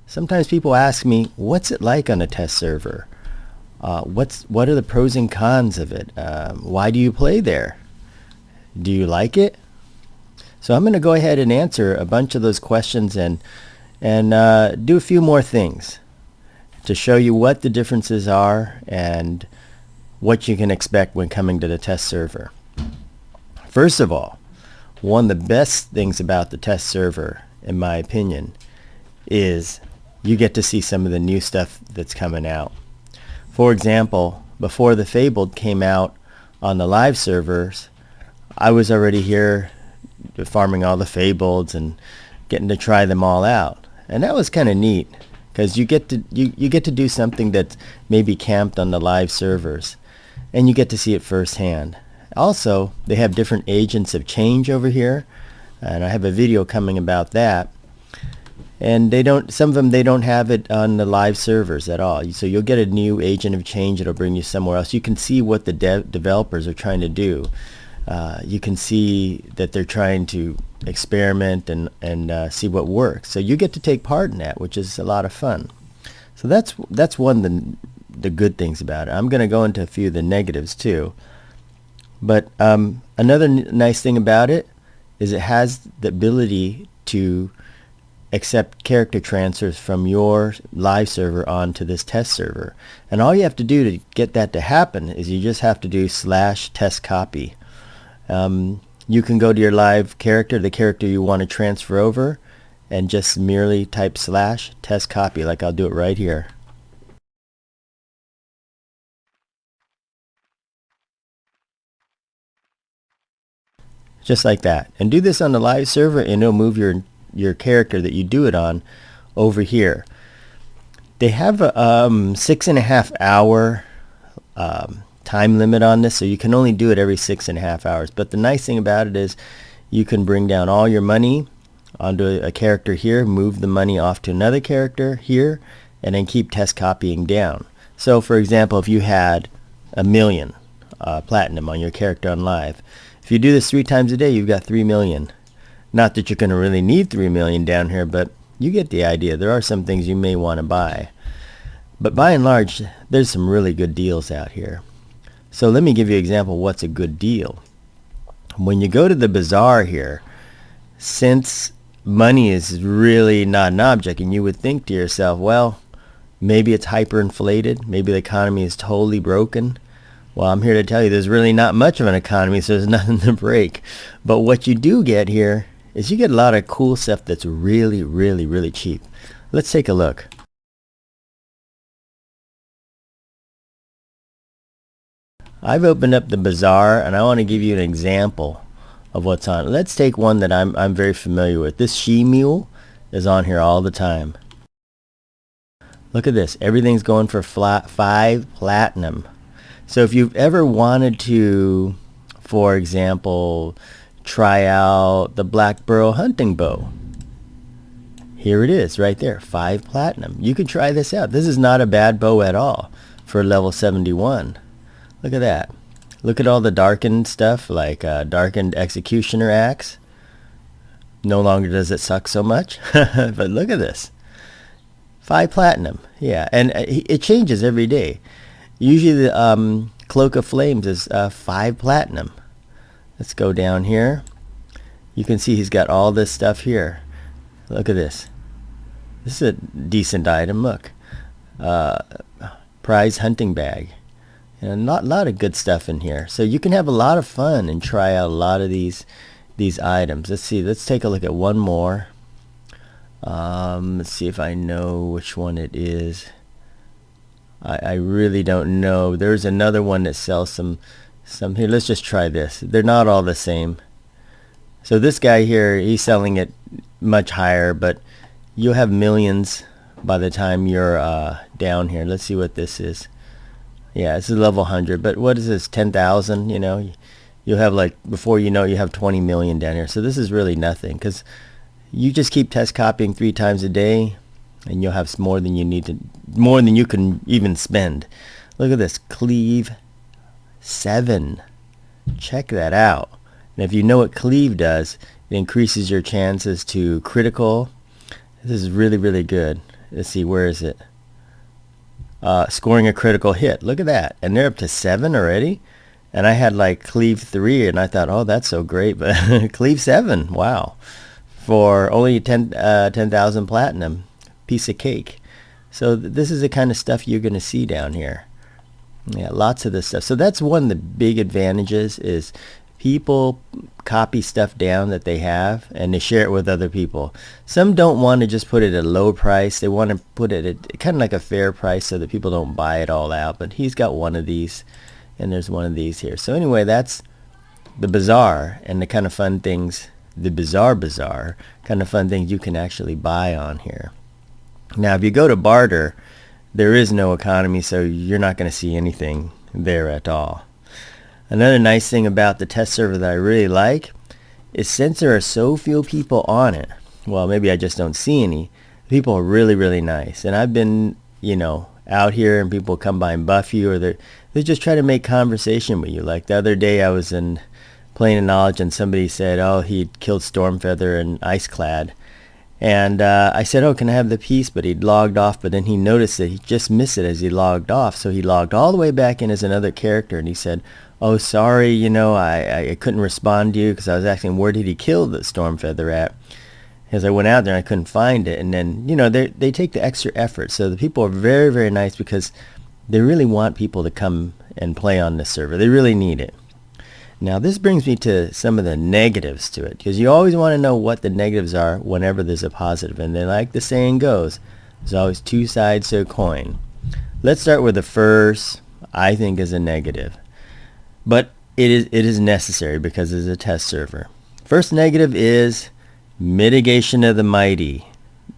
Sometimes people ask me, what's it like on a test server? What are the pros and cons of it? Why do you play there? Do you like it? So I'm going to go ahead and answer a bunch of those questions and do a few more things to show you what the differences are and what you can expect when coming to the test server. First of all, one of the best things about the test server, in my opinion, is you get to see some of the new stuff that's coming out. For example, before the Fabled came out on the live servers, I was already here farming all the Fableds and getting to try them all out. And that was kind of neat because you get to you get to do something that's maybe camped on the live servers, and you get to see it firsthand. Also, they have different agents of change over here, and I have a video coming about that. And some of them they don't have it on the live servers at all. So you'll get a new agent of change. It'll bring you somewhere else. You can see what the developers are trying to do. You can see that they're trying to experiment and see what works. So you get to take part in that, which is a lot of fun. So that's one of the good things about it. I'm going to go into a few of the negatives too. But another nice thing about it is it has the ability to accept character transfers from your live server onto this test server. And all you have to do to get that to happen is you just have to do /testcopy. You can go to your live character, the character you want to transfer over, and just merely type /testcopy, like I'll do it right here. Just like that. And do this on the live server and it'll move your character that you do it on over here. They have a 6.5 hour time limit on this, so you can only do it every 6.5 hours. But the nice thing about it is you can bring down all your money onto a character here, move the money off to another character here, and then keep test copying down. So for example, if you had 1 million platinum on your character on live, if you do this 3 times a day, you've got 3 million. Not that you're going to really need 3 million down here, but you get the idea. There are some things you may want to buy. But by and large, there's some really good deals out here. So let me give you an example of what's a good deal. When you go to the bazaar here, since money is really not an object, and you would think to yourself, well, maybe it's hyperinflated, maybe the economy is totally broken. Well, I'm here to tell you there's really not much of an economy, so there's nothing to break. But what you do get here is you get a lot of cool stuff that's really, really, really cheap. Let's take a look. I've opened up the bazaar and I want to give you an example of what's on it. Let's take one that I'm very familiar with. This she-mule is on here all the time. Look at this. Everything's going for 5 platinum. So if you've ever wanted to, for example, try out the Black Burrow hunting bow, here it is right there, 5 platinum. You can try this out. This is not a bad bow at all for level 71. Look at that. Look at all the darkened stuff, like darkened executioner axe. No longer does it suck so much. But look at this. 5 platinum. Yeah, and it changes every day. Usually the Cloak of Flames is 5 platinum. Let's go down here. You can see he's got all this stuff here. Look at this. This is a decent item. Look. Prize hunting bag. And a lot of good stuff in here. So you can have a lot of fun and try out a lot of these items. Let's see. Let's take a look at one more. Let's see if I know which one it is. I really don't know. There's another one that sells some here. Let's just try this. They're not all the same. So this guy here, he's selling it much higher, but you'll have millions by the time you're down here. Let's see what this is. Yeah, this is level 100, but what is this, 10,000? You know, you'll have, like, before you know, you have 20 million down here. So this is really nothing, because you just keep test copying 3 times a day, and you'll have more than you need to, more than you can even spend. Look at this, Cleave 7. Check that out. And if you know what Cleave does, it increases your chances to critical. This is really, really good. let's see, where is it? Scoring a critical hit. Look at that. And they're up to 7 already. And I had like cleave 3, and I thought, oh, that's so great. But cleave 7, wow. For only 10,000 platinum. Piece of cake. So this is the kind of stuff you're going to see down here. Yeah, lots of this stuff. So that's one of the big advantages is people copy stuff down that they have and they share it with other people. Some don't want to just put it at a low price. They want to put it at kind of like a fair price so that people don't buy it all out. But he's got one of these, and there's one of these here. So anyway, that's the bazaar and the kind of fun things, the bazaar kind of fun things you can actually buy on here. Now, if you go to barter, there is no economy, so you're not going to see anything there at all. Another nice thing about the test server that I really like is since there are so few people on it, well, maybe I just don't see any, people are really, really nice. And I've been, out here and people come by and buff you, or they just try to make conversation with you. Like the other day I was in Plane of Knowledge and somebody said, oh, he'd killed Stormfeather and Iceclad. And I said, oh, can I have the piece? But he'd logged off, but then he noticed that he just missed it as he logged off. So he logged all the way back in as another character, and he said, oh, sorry, I couldn't respond to you because I was asking where did he kill the Stormfeather at? As I went out there, I couldn't find it. And then, they take the extra effort. So the people are very, very nice because they really want people to come and play on this server. They really need it. Now this brings me to some of the negatives to it, because you always want to know what the negatives are whenever there's a positive. And then like the saying goes, there's always two sides to a coin. Let's start with the first, I think, is a negative. But it is necessary because it's a test server. First negative is mitigation of the mighty,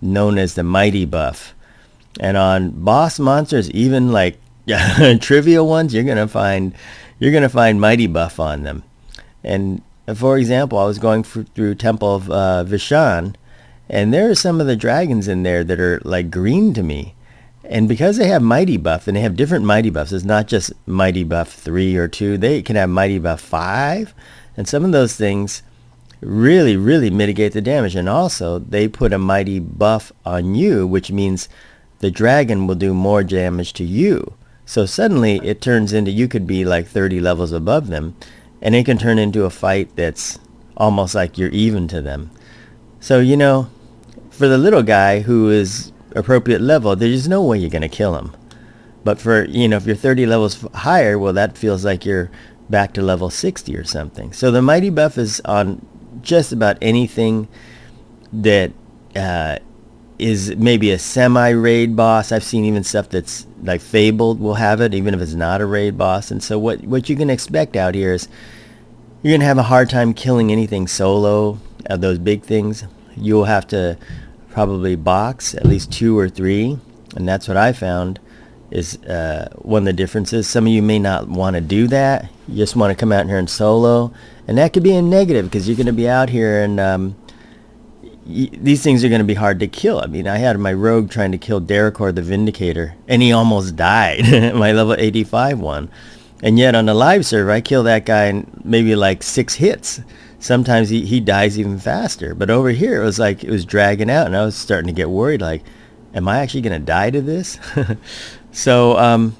known as the mighty buff. And on boss monsters, even like trivial ones, you're gonna find mighty buff on them. And for example, I was going through Temple of Vishan, and there are some of the dragons in there that are like green to me. And because they have mighty buff, and they have different mighty buffs, it's not just mighty buff 3 or 2, they can have mighty buff 5, and some of those things really, really mitigate the damage. And also they put a mighty buff on you, which means the dragon will do more damage to you. So suddenly it turns into, you could be like 30 levels above them, and it can turn into a fight that's almost like you're even to them. So, for the little guy who is appropriate level, there's no way you're going to kill him. But for, if you're 30 levels higher, well, that feels like you're back to level 60 or something. So the mighty buff is on just about anything that is maybe a semi-raid boss. I've seen even stuff that's like Fabled will have it, even if it's not a raid boss. And so what you can expect out here is you're going to have a hard time killing anything solo of those big things. You'll have to probably box at least 2 or 3, and that's what I found is one of the differences. Some of you may not want to do that. You just want to come out here and solo, and that could be a negative because you're going to be out here and these things are going to be hard to kill. I mean, I had my rogue trying to kill Derricor the Vindicator, and he almost died. My level 85 one. And yet on the live server, I kill that guy in maybe like 6 hits. Sometimes he dies even faster. But over here, it was like it was dragging out, and I was starting to get worried, like, am I actually going to die to this? So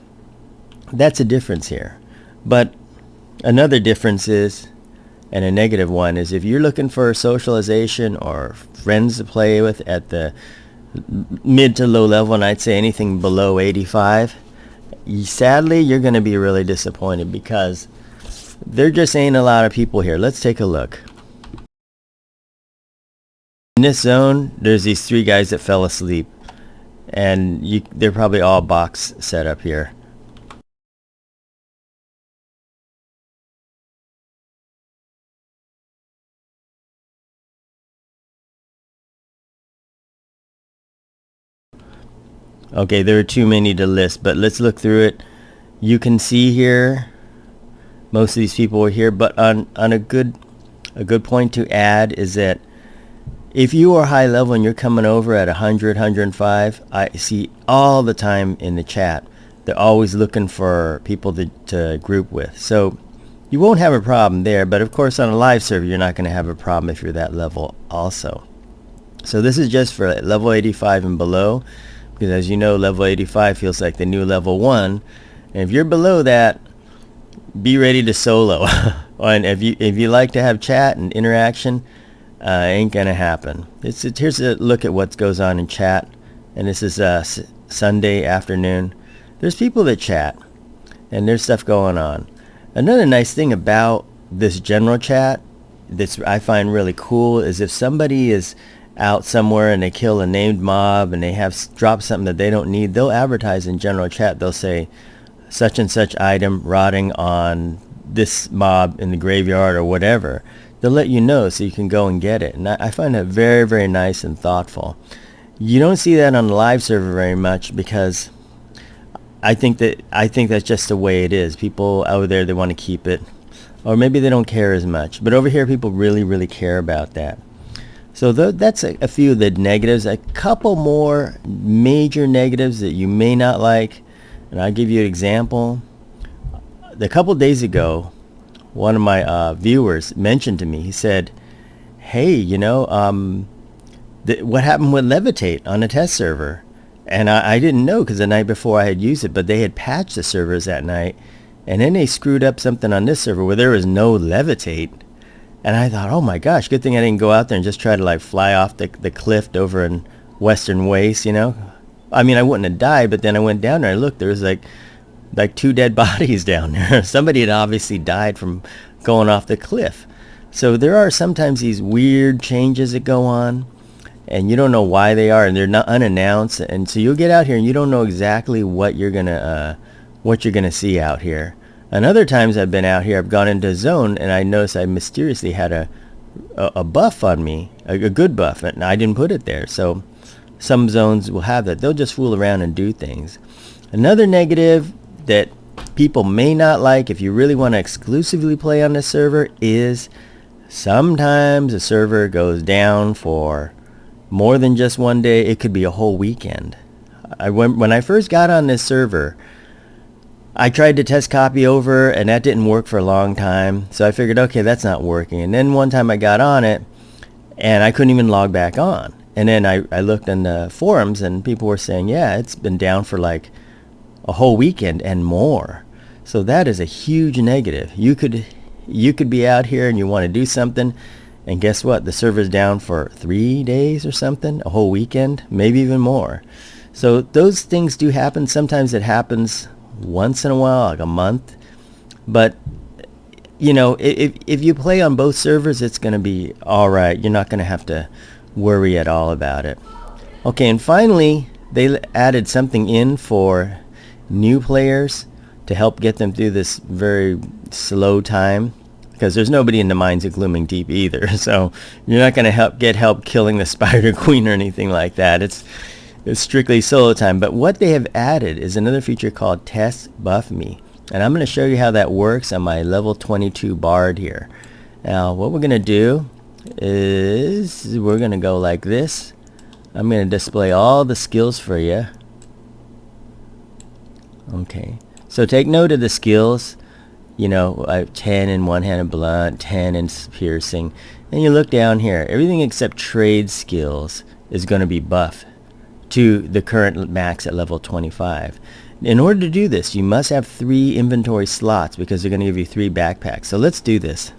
that's a difference here. But another difference is, and a negative one, is if you're looking for socialization or friends to play with at the mid to low level, and I'd say anything below 85, sadly, you're going to be really disappointed because there just ain't a lot of people here. Let's take a look. In this zone, there's these 3 guys that fell asleep, and they're probably all box set up here. Okay, there are too many to list, but let's look through it. You can see here most of these people are here, but on a good point to add is that if you are high level and you're coming over at 100, 105, I see all the time in the chat, they're always looking for people to group with. So you won't have a problem there, but of course on a live server you're not going to have a problem if you're that level also. So this is just for level 85 and below. because as you know, level 85 feels like the new level 1. And if you're below that, be ready to solo. And if you like to have chat and interaction, ain't gonna happen. Here's a look at what goes on in chat, and this is Sunday afternoon. There's people that chat, and there's stuff going on. Another nice thing about this general chat that I find really cool is if somebody is out somewhere and they kill a named mob and they have dropped something that they don't need, they'll advertise in general chat. They'll say such and such item rotting on this mob in the graveyard or whatever. They'll let you know so you can go and get it. And I find that very, very nice and thoughtful. You don't see that on the live server very much because I think that's just the way it is. People out there, they want to keep it, or maybe they don't care as much. But over here, people really, really care about that. So that's a few of the negatives. A couple more major negatives that you may not like, and I'll give you an example. A couple days ago, one of my viewers mentioned to me, he said, hey, what happened with Levitate on the test server? And I didn't know because the night before I had used it, but they had patched the servers that night, and then they screwed up something on this server where there was no Levitate. And I thought, oh my gosh, good thing I didn't go out there and just try to like fly off the cliff over in Western Waste, I mean, I wouldn't have died, but then I went down there and I looked, there was like 2 dead bodies down there. Somebody had obviously died from going off the cliff. So there are sometimes these weird changes that go on, and you don't know why they are, and they're not unannounced. And so you'll get out here and you don't know exactly what you're gonna see out here. And other times I've been out here, I've gone into a zone and I noticed I mysteriously had a buff on me, a good buff, and I didn't put it there. So some zones will have that. They'll just fool around and do things. Another negative that people may not like if you really want to exclusively play on this server is sometimes a server goes down for more than just one day. It could be a whole weekend. When I first got on this server, I tried to test copy over, and that didn't work for a long time. So I figured, okay, that's not working. And then one time I got on it, and I couldn't even log back on. And then I looked in the forums, and people were saying, yeah, it's been down for like a whole weekend and more. So that is a huge negative. You could be out here and you want to do something, and guess what? The server's down for 3 days or something, a whole weekend, maybe even more. So those things do happen. Sometimes it happens once in a while, like a month. But if you play on both servers, it's going to be all right. You're not going to have to worry at all about it. Okay, and finally, they added something in for new players to help get them through this very slow time, because there's nobody in the Mines of Glooming Deep either. So you're not going to get help killing the Spider Queen or anything like that. It's strictly solo time. But what they have added is another feature called testbuffme, and I'm going to show you how that works on my level 22 Bard here. Now what we're going to do is we're going to go like this. I'm going to display all the skills for you. Okay, so take note of the skills. I have 10 in one-handed blunt, 10 in piercing, and you look down here, everything except trade skills is going to be buffed to the current max at level 25. In order to do this, you must have 3 inventory slots because they're going to give you 3 backpacks. So let's do this.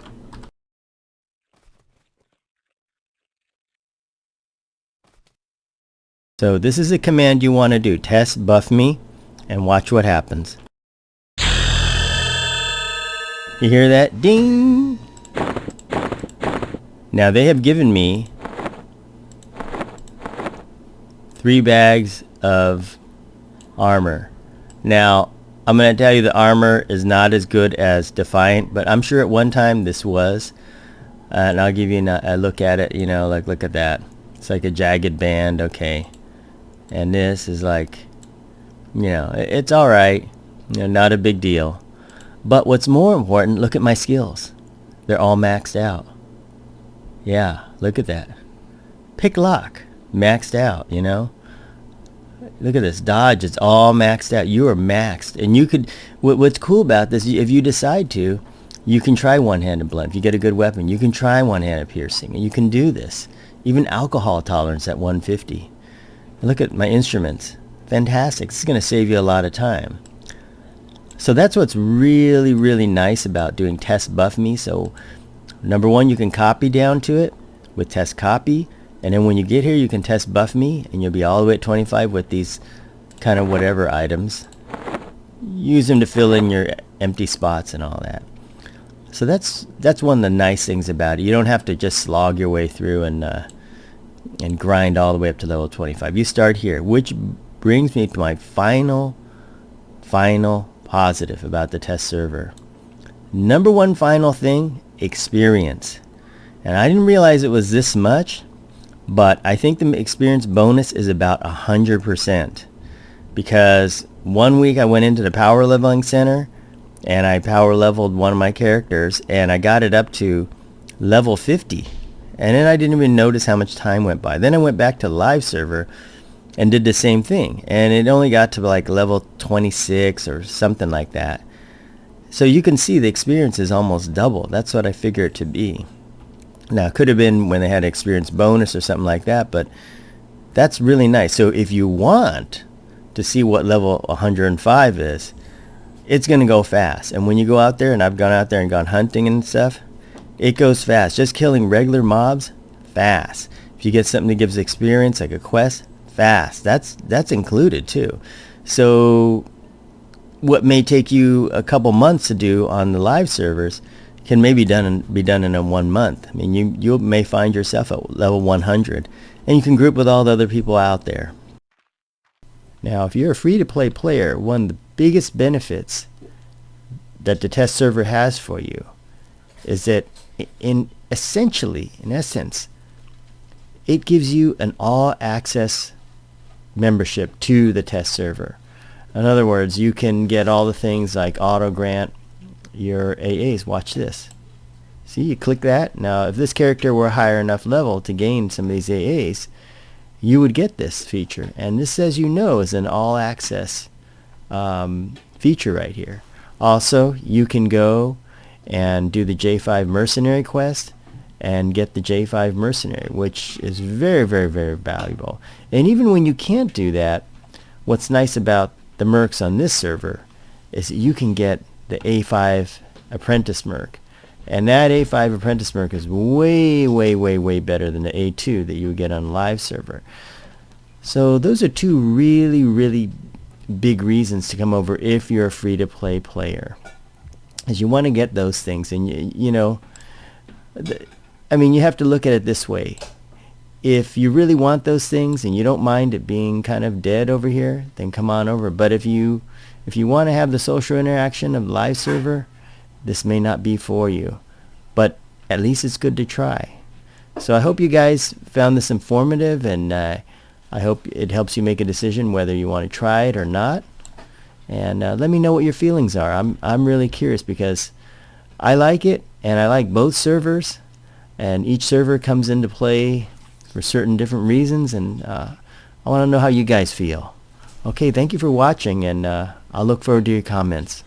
So this is a command you want to do, testbuffme, and watch what happens. You hear that? Ding! Now they have given me 3 bags of armor. Now I'm going to tell you the armor is not as good as Defiant, but I'm sure at one time this was. And I'll give you a look at it, like look at that. It's like a jagged band, okay. And this is like, it's alright, not a big deal. But what's more important, look at my skills. They're all maxed out. Yeah, look at that. Pick lock, maxed out, Look at this, dodge, it's all maxed out. You are maxed. And you could, what's cool about this, if you decide to, you can try one-handed blunt. If you get a good weapon, you can try one-handed piercing. And you can do this. Even alcohol tolerance at 150. And look at my instruments. fantastic. This is going to save you a lot of time. So that's what's really, really nice about doing testbuffme. So number one, you can copy down to it with testcopy, and then when you get here, you can testbuffme, and you'll be all the way at 25 with these kind of whatever items. Use them to fill in your empty spots and all that. So that's one of the nice things about it. You don't have to just slog your way through and grind all the way up to level 25. You start here, which brings me to my final positive about the test server. Number one final thing, experience. And I didn't realize it was this much, but I think the experience bonus is about 100%. Because one week I went into the power leveling center and I power leveled one of my characters and I got it up to level 50. And then I didn't even notice how much time went by. Then I went back to the live server and did the same thing. And it only got to like level 26 or something like that. So you can see the experience is almost double. That's what I figure it to be. Now, it could have been when they had experience bonus or something like that, but that's really nice. So if you want to see what level 105 is, it's going to go fast. And when you go out there, and I've gone out there and gone hunting and stuff, it goes fast. Just killing regular mobs, fast. If you get something that gives experience, like a quest, fast. That's included too. So what may take you a couple months to do on the live servers can maybe be done in a 1 month. I mean, you may find yourself at level 100, and you can group with all the other people out there. Now, if you're a free-to-play player, one of the biggest benefits that the test server has for you is that in essence, it gives you an all-access membership to the test server. In other words, you can get all the things like auto grant your AAs. Watch this. See, you click that. Now, if this character were higher enough level to gain some of these AAs, you would get this feature. And this, as you know, is an all-access feature right here. Also, you can go and do the J5 Mercenary quest and get the J5 Mercenary, which is very, very, very valuable. And even when you can't do that, what's nice about the mercs on this server is that you can get the A5 Apprentice merc. And that A5 Apprentice merc is way, way, way, way better than the A2 that you would get on a live server. So those are two really, really big reasons to come over if you're a free-to-play player. Is you want to get those things, and you know, I mean, you have to look at it this way. If you really want those things and you don't mind it being kind of dead over here, then come on over. But if you want to have the social interaction of live server, this may not be for you. But at least it's good to try. So I hope you guys found this informative, and I hope it helps you make a decision whether you want to try it or not. And let me know what your feelings are. I'm really curious because I like it, and I like both servers, and each server comes into play for certain different reasons, and I want to know how you guys feel. Okay, thank you for watching, and I'll look forward to your comments.